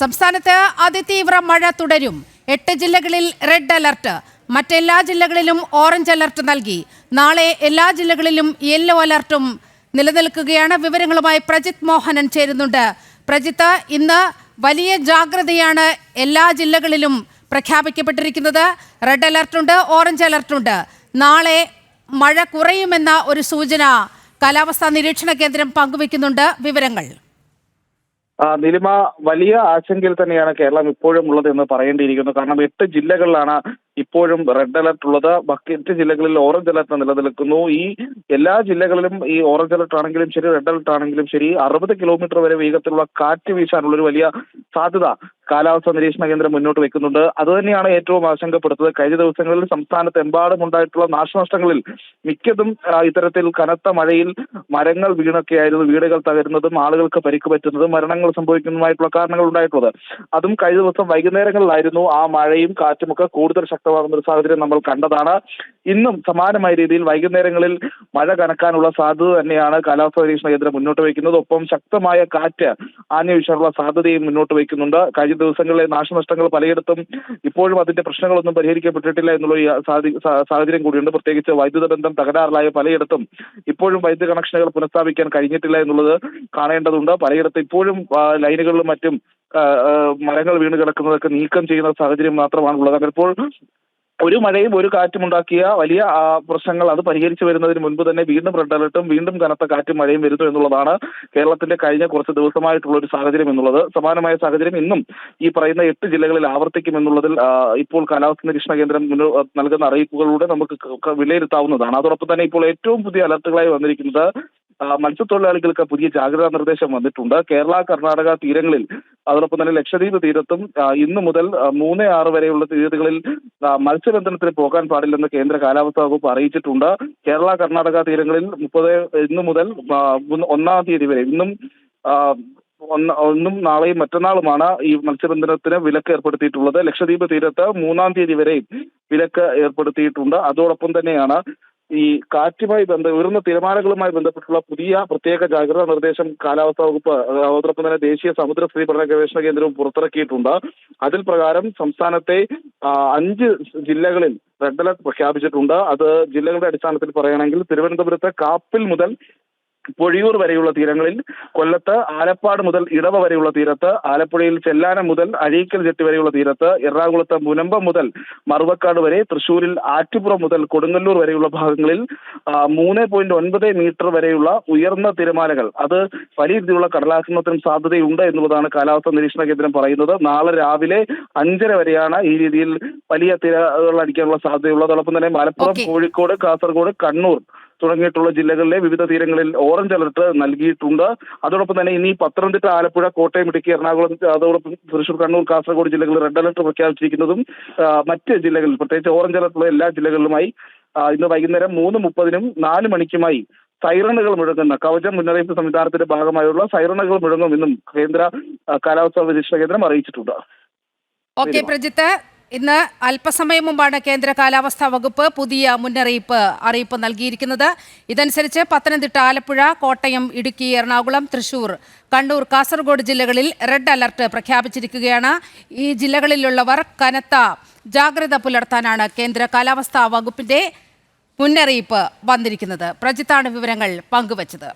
സംസ്ഥാനത്ത് അതിതീവ്ര മഴ തുടരും. 8 ജില്ലകളിൽ റെഡ് അലർട്ട്. മറ്റെല്ലാ ജില്ലകളിലും ഓറഞ്ച് അലർട്ട് നൽകി. നാളെ എല്ലാ ജില്ലകളിലും യെല്ലോ അലർട്ടും നിലനിൽക്കുകയാണ്. വിവരങ്ങളുമായി പ്രജിത്ത് മോഹനൻ ചേരുന്നുണ്ട്. പ്രജിത്ത്, ഇന്ന് വലിയ ജാഗ്രതയാണ് എല്ലാ ജില്ലകളിലും പ്രഖ്യാപിക്കപ്പെട്ടിരിക്കുന്നത്. Red അലർട്ടുണ്ട്, orange അലർട്ടുണ്ട്. നാളെ മഴ കുറയുമെന്ന ഒരു സൂചന കാലാവസ്ഥാ നിരീക്ഷണ കേന്ദ്രം പങ്കുവെക്കുന്നുണ്ട്. വിവരങ്ങൾ നിലിമ, വലിയ ആശങ്കയിൽ തന്നെയാണ് കേരളം ഇപ്പോഴും ഉള്ളത് എന്ന് പറയേണ്ടിയിരിക്കുന്നു. കാരണം 8 ജില്ലകളിലാണ് ഇപ്പോഴും റെഡ് അലർട്ട് ഉള്ളത്. ബാക്കി 8 ജില്ലകളിൽ ഓറഞ്ച് അലർട്ട് നിലനിൽക്കുന്നു. ഈ എല്ലാ ജില്ലകളിലും ഈ ഓറഞ്ച് അലർട്ട് ആണെങ്കിലും ശരി, റെഡ് അലർട്ട് ആണെങ്കിലും ശരി, 60 കിലോമീറ്റർ വരെ വേഗത്തിലുള്ള കാറ്റ് വീശാനുള്ള ഒരു വലിയ സാധ്യത കാലാവസ്ഥാ നിരീക്ഷണ കേന്ദ്രം മുന്നോട്ട് വെക്കുന്നുണ്ട്. അതുതന്നെയാണ് ഏറ്റവും ആശങ്കപ്പെടുത്തുന്നത്. കഴിഞ്ഞ ദിവസങ്ങളിൽ സംസ്ഥാനത്ത് എമ്പാടും ഉണ്ടായിട്ടുള്ള നാശനഷ്ടങ്ങളിൽ മിക്കതും ഇത്തരത്തിൽ കനത്ത മഴയിൽ മരങ്ങൾ വീണൊക്കെയായിരുന്നു വീടുകൾ തകരുന്നതും ആളുകൾക്ക് പരിക്ക് പറ്റുന്നതും മരണങ്ങൾ സംഭവിക്കുന്നതുമായിട്ടുള്ള കാരണങ്ങൾ ഉണ്ടായിട്ടുള്ളത്. അതും കഴിഞ്ഞ ദിവസം വൈകുന്നേരങ്ങളിലായിരുന്നു ആ മഴയും കാറ്റുമൊക്കെ കൂടുതൽ ശക്തമാകുന്ന ഒരു സാഹചര്യം നമ്മൾ കണ്ടതാണ്. ഇന്നും സമാനമായ രീതിയിൽ വൈകുന്നേരങ്ങളിൽ മഴ കനക്കാനുള്ള സാധ്യത തന്നെയാണ് കാലാവസ്ഥാ നിരീക്ഷണ കേന്ദ്രം മുന്നോട്ട് വയ്ക്കുന്നത്. ഒപ്പം ശക്തമായ കാറ്റ് ആഞ്ഞു വീശാനുള്ള സാധ്യതയും മുന്നോട്ട് വയ്ക്കുന്നുണ്ട്. കഴിഞ്ഞ ദിവസങ്ങളിലെ നാശനഷ്ടങ്ങൾ പലയിടത്തും ഇപ്പോഴും അതിന്റെ പ്രശ്നങ്ങളൊന്നും പരിഹരിക്കപ്പെട്ടിട്ടില്ല എന്നുള്ള സാഹചര്യം കൂടിയുണ്ട്. പ്രത്യേകിച്ച് വൈദ്യുത ബന്ധം തകരാറിലായ പലയിടത്തും ഇപ്പോഴും വൈദ്യുത കണക്ഷനുകൾ പുനഃസ്ഥാപിക്കാൻ കഴിഞ്ഞിട്ടില്ല എന്നുള്ളത് കാണേണ്ടതുണ്ട്. പലയിടത്തും ഇപ്പോഴും ലൈനുകളിലും മറ്റും മരങ്ങൾ വീണ് കിടക്കുന്നതൊക്കെ നീക്കം ചെയ്യുന്ന സാഹചര്യം മാത്രമാണുള്ളത്. അപ്പോൾ ഒരു മഴയും ഒരു കാറ്റും ഉണ്ടാക്കിയ വലിയ പ്രശ്നങ്ങൾ അത് പരിഹരിച്ചു വരുന്നതിന് മുൻപ് തന്നെ വീണ്ടും റെഡ് അലർട്ടും വീണ്ടും കനത്ത കാറ്റും മഴയും വരുന്നു എന്നുള്ളതാണ് കേരളത്തിന്റെ കഴിഞ്ഞ കുറച്ച് ദിവസമായിട്ടുള്ള ഒരു സാഹചര്യം എന്നുള്ളത്. സമാനമായ സാഹചര്യം ഇന്നും ഈ പറയുന്ന 8 ജില്ലകളിൽ ആവർത്തിക്കുമെന്നുള്ളതിൽ ഇപ്പോൾ കാലാവസ്ഥാ നിരീക്ഷണ കേന്ദ്രം നൽകുന്ന അറിയിപ്പുകളിലൂടെ നമുക്ക് വിലയിരുത്താവുന്നതാണ്. അതോടൊപ്പം തന്നെ ഇപ്പോൾ ഏറ്റവും പുതിയ അലർട്ടുകളായി വന്നിരിക്കുന്നത് മത്സ്യത്തൊഴിലാളികൾക്ക് പുതിയ ജാഗ്രതാ നിർദ്ദേശം വന്നിട്ടുണ്ട്. കേരള കർണാടക തീരങ്ങളിൽ, അതോടൊപ്പം തന്നെ ലക്ഷദ്വീപ് തീരത്തും ഇന്നു മുതൽ 3-6 വരെയുള്ള തീയതികളിൽ മത്സ്യബന്ധനത്തിന് പോകാൻ പാടില്ലെന്ന് കേന്ദ്ര കാലാവസ്ഥാ വകുപ്പ് അറിയിച്ചിട്ടുണ്ട്. കേരള കർണാടക തീരങ്ങളിൽ ഇന്നു മുതൽ 1-ാം തീയതി വരെ ഒന്നും നാളെയും മറ്റന്നാളുമാണ് ഈ മത്സ്യബന്ധനത്തിന് വിലക്ക് ഏർപ്പെടുത്തിയിട്ടുള്ളത്. ലക്ഷദ്വീപ് തീരത്ത് 3-ാം തീയതി വരെയും വിലക്ക് ഏർപ്പെടുത്തിയിട്ടുണ്ട്. അതോടൊപ്പം തന്നെയാണ് ഈ കാറ്റുമായി ഉയർന്ന തിരമാലകളുമായി ബന്ധപ്പെട്ടുള്ള പുതിയ പ്രത്യേക ജാഗ്രതാ നിർദ്ദേശം കാലാവസ്ഥാ വകുപ്പ് അതോടൊപ്പം തന്നെ ദേശീയ സമുദ്രസ്ഥിതി പഠന ഗവേഷണ കേന്ദ്രവും പുറത്തിറക്കിയിട്ടുണ്ട്. അതിൽ പ്രകാരം സംസ്ഥാനത്തെ 5 ജില്ലകളിൽ റെഡ് അലർട്ട് പ്രഖ്യാപിച്ചിട്ടുണ്ട്. അത് ജില്ലകളുടെ അടിസ്ഥാനത്തിൽ പറയുകയാണെങ്കിൽ തിരുവനന്തപുരത്ത് കാപ്പിൽ മുതൽ പൊഴിയൂർ വരെയുള്ള തീരങ്ങളിൽ, കൊല്ലത്ത് ആലപ്പാട് മുതൽ ഇടവ വരെയുള്ള തീരത്ത്, ആലപ്പുഴയിൽ ചെല്ലാനം മുതൽ അഴീക്കൽ ജെട്ടി വരെയുള്ള തീരത്ത്, എറണാകുളത്ത് മുനമ്പം മുതൽ മറുവക്കാട് വരെ, തൃശ്ശൂരിൽ ആറ്റുപുറം മുതൽ കൊടുങ്ങല്ലൂർ വരെയുള്ള ഭാഗങ്ങളിൽ 3.9 മീറ്റർ വരെയുള്ള ഉയർന്ന തിരമാലകൾ, അത് വലിയ രീതിയിലുള്ള കടലാക്രമണത്തിനും സാധ്യതയുണ്ട് എന്നുള്ളതാണ് കാലാവസ്ഥാ നിരീക്ഷണ കേന്ദ്രം പറയുന്നത്. നാളെ രാവിലെ 5:30 വരെയാണ് ഈ രീതിയിൽ വലിയ തിരകൾ അടിക്കാനുള്ള സാധ്യതയുള്ളത്. അതോടൊപ്പം തന്നെ മലപ്പുറം, കോഴിക്കോട്, കാസർഗോഡ്, കണ്ണൂർ തുടങ്ങിയിട്ടുള്ള ജില്ലകളിലെ വിവിധ തീരങ്ങളിൽ ഓറഞ്ച് അലർട്ട് നൽകിയിട്ടുണ്ട്. അതോടൊപ്പം തന്നെ ഇനി പത്തനംതിട്ട, ആലപ്പുഴ, കോട്ടയം, ഇടുക്കി, എറണാകുളം, അതോടൊപ്പം തൃശൂർ, കണ്ണൂർ, കാസർഗോഡ് ജില്ലകളിൽ റെഡ് അലർട്ട് പ്രഖ്യാപിച്ചിരിക്കുന്നതും മറ്റ് ജില്ലകളിൽ പ്രത്യേകിച്ച് ഓറഞ്ച് അലർട്ടുള്ള എല്ലാ ജില്ലകളിലുമായി ഇന്ന് വൈകുന്നേരം 3:30-നും 4 മണിക്കുമായി സൈറണുകൾ മുഴങ്ങുന്ന കവചം മുന്നറിയിപ്പ് സംവിധാനത്തിന്റെ ഭാഗമായുള്ള സൈറണുകൾ മുഴങ്ങുമെന്നും കേന്ദ്ര കാലാവസ്ഥാ നിരീക്ഷണ കേന്ദ്രം അറിയിച്ചിട്ടുണ്ട്. ഓക്കെ പ്രജിത്ത്, ഇന്ന് അല്പസമയം മുമ്പാണ് കേന്ദ്ര കാലാവസ്ഥാ വകുപ്പ് പുതിയ അറിയിപ്പ് നൽകിയിരിക്കുന്നത്. ഇതനുസരിച്ച് പത്തനംതിട്ട, ആലപ്പുഴ, കോട്ടയം, ഇടുക്കി, എറണാകുളം, തൃശൂർ, കണ്ണൂർ, കാസർഗോഡ് ജില്ലകളിൽ റെഡ് അലർട്ട് പ്രഖ്യാപിച്ചിരിക്കുകയാണ്. ഈ ജില്ലകളിലുള്ളവർ കനത്ത ജാഗ്രത പുലർത്താനാണ് കേന്ദ്ര കാലാവസ്ഥാ വകുപ്പിന്റെ മുന്നറിയിപ്പ് വന്നിരിക്കുന്നത്. പ്രജിത്താണ് വിവരങ്ങൾ പങ്കുവച്ചത്.